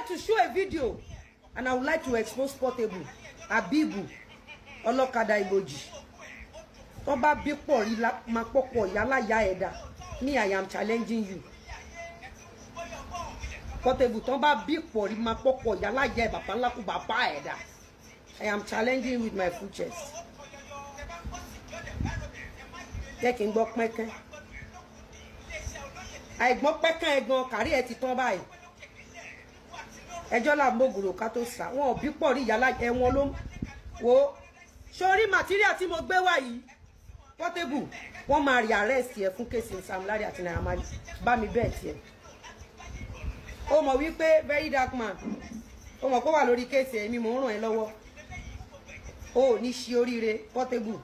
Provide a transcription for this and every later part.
to show a video and I would like to expose Portable, Abibu, Olokada Iboji. Toba bipo ri ma popo yala ya eda. Me, I am challenging you. Portable, toba bipo ri ma popo yala ya baba nla ku baba eda. I am challenging you with my full chest. Jẹ́ kí n gbọ́ pẹ́kẹ́. Àìgbọ́ pẹ́kẹ́ ẹ̀gbọ́n kárí ẹ̀ ti tán báyìí. Ẹjọ́ là mbogoro ká tó sá. Wọn ò bí pọ̀ rí yàlá ẹ̀wọ̀n ló wo. Sórí material tí mo gbé wá yìí. Portable, wọ́n máa rí arrest ẹ fún kéèsì Sam Larry àti Naira Marley. Bá mi bẹ́ẹ̀ tiẹ̀. Ó mọ̀ wípé very dark man. Ó mọ̀ kó wà lórí kéèsì ẹ̀ mi mò ń ràn ẹ́ lọ́wọ́. Ó ní ṣe oríire Portable.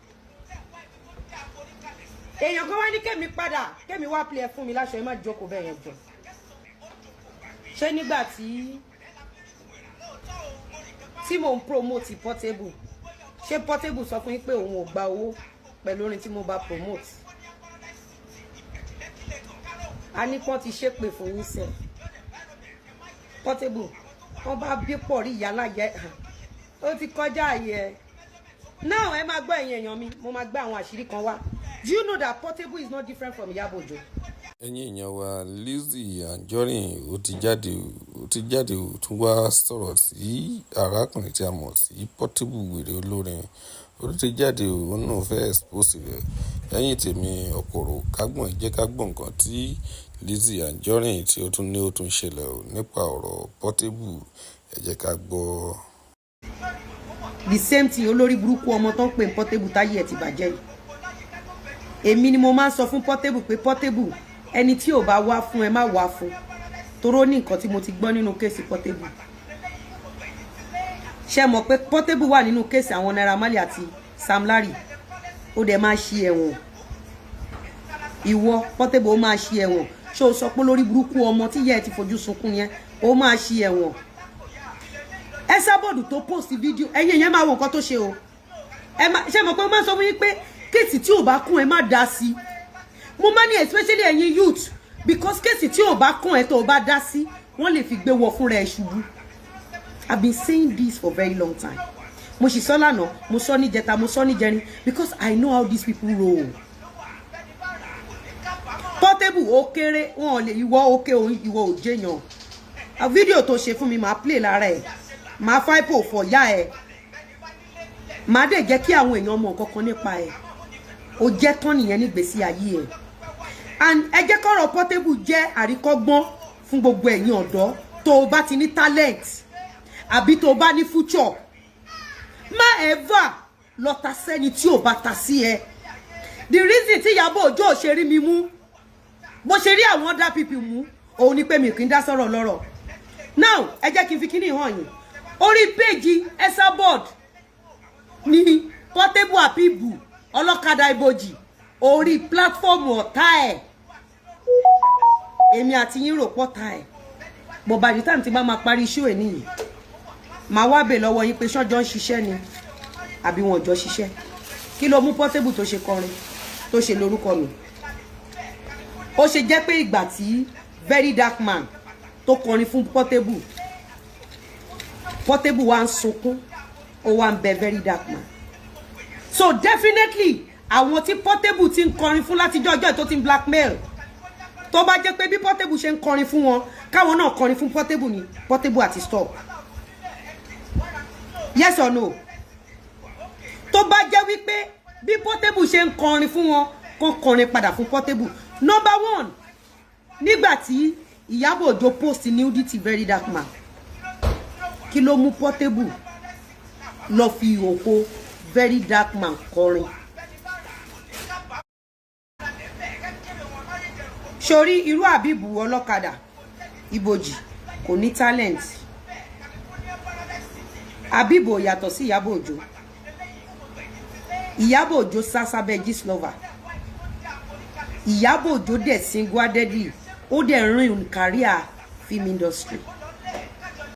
Èèyàn kan wá ní kémi padà, kémi wá play fún mi láṣọ ẹ má jókòó bẹ́ẹ̀ yẹn jọ. Ṣé nígbà tí mò ń promote Portable, ṣé Portable sọ fún yín pé òun ò gba owó pẹ̀lú orin tí mo bá promote? A ní kán ti ṣépè fún yín sẹ́. Portable, wọ́n bá bí pọ̀ rí ìyá láyé ó ti kọjá àyè ẹ̀. Now ẹ máa gbọ́ ẹ̀yin èèyàn mi, mo máa gbé àwọn àṣírí kan wá. Do you know that Portable is not different from Iyabo Ojo? Ẹ̀yin èèyàn wa Lizzy Anjorin ó ti jáde ó tún wá sọ̀rọ̀ sí arákùnrin tí a mọ̀ sí Portable wèrè olórin. Ó ti jáde òun náà fẹ́ expose rẹ̀. Ẹ̀yin tèmi ọ̀pọ̀rọ̀ kágbọ̀n jẹ́ kágbọ̀n nǹkan tí Lizzy Anjorin tí ó tún ṣẹlẹ̀ nípa ọ̀rọ̀ Portable. Ẹ jẹ́ ká gbọ́. The same thing olórí burúkú ọmọ tó ń pè Portable táyé ẹ̀ ti bàjẹ́ yìí. Èmi ni mo máa ń sọ fún Portable pé Portable ẹni tí ò bá wá fún ẹ má wá fún toró ní nǹkan tí mo ti gbọ́ nínú kéèsì Portable. Ṣé mọ̀ pé Portable wà nínú kéèsì àwọn Naira Marley àti Sam Larry ó dẹ̀ máa ṣí ẹ̀wọ̀n. Ìwọ Portable ó máa ṣí ẹ̀wọ̀n. Ṣé o sọ pé lórí burúkú ọmọ tí ìyá ẹ ti fojú sunkún yẹn ó máa ṣí ẹ̀wọ̀n. Esabod tó post video ẹ̀yin yẹn máa wo nǹkan tó ṣe o. Ṣé mọ̀ pé ó máa sọ fún yín pé kéèsì tí ò bá kún ẹ má dá sí. Mo máa ní especially ẹ̀yin youth because kéèsì tí ò bá kún ẹ tó bá dá sí wọ́n lè fi gbé wọ fúnra ẹ ṣubú. I've been saying this for a very long time. Mo sì sọ lánàá, mo sọ ní jẹta, mo sọ ní jẹrin because I know how these people roll. Portable ó kéré wọn ò lè ìwọ òkè ìwọ ò jẹyàn. A video tó ṣe fún mi máa play lára ẹ. Máa faipo for ya ẹ. Máa dé jẹ́ kí àwọn èèyàn mọ̀ nǹkan kan nípa ẹ. Ó jẹ́ tán nìyẹn ní ìgbésí ayé ẹ. And ẹ jẹ́ kọ́rọ̀ Portable jẹ́ àríkọ́gbọ́n fún gbogbo ẹ̀yin ọ̀dọ́ tó o bá ti ní talent àbí tó o bá ní future. Má ever lọ ta sẹ́ni tí ò bá ta sí ẹ. The reason tí Iyabo Ojo ṣe rí mi mú bó ṣe rí àwọn other people mú òun ni pé mi kì í dá sọ̀rọ̀ lọ́rọ̀. Now ẹ jẹ́ kí n fi kíní hàn yín. Orí péjì Esabod ní Portable Abibu Olokada Iboji orí platform ọ̀tá ẹ̀. Èmi àti yín rò pọ̀tá ẹ̀. But by the time tí bá máa parí show ẹ̀ nìyí. Màá wá bẹ̀ lọ́wọ́ yín pé ṣọ́jọ́ ń ṣiṣẹ́ ni àbí wọn jọ ṣiṣẹ́. Kí ló mú Portable tó ṣe kọrin tó ṣe lórúkọ mi? Ó ṣe jẹ́ pé ìgbà tí very dark man tó kọrin fún Portable wá ń sunkún ó wá ń bẹ very dark man. So definitely àwọn tí Portable ti ń kọrin fún láti ọjọ́ tó ti ń blackmail tó bá jẹ́ pé bí Portable ṣe ń kọrin fún wọn káwọn náà kọrin fún Portable ni Portable àti stop. Yes or no? Tó bá jẹ́ wípé bí Portable ṣe ń kọrin fún wọn kó kọrin padà fún Portable. Number one, nígbà tí Iyabo Ojo post nudity very dark man kí ló mú Portable lọ fi òkò very dark man kọrin? Sórí irú Abibu Olokada Iboji kò ní talent. Abibu yàtọ̀ sí Iyabo Ojo. Iyabo Ojo sásábẹ́ Gistlover. Iyabo Ojo dẹ̀ single-handedly ó dẹ̀ rìn career film industry.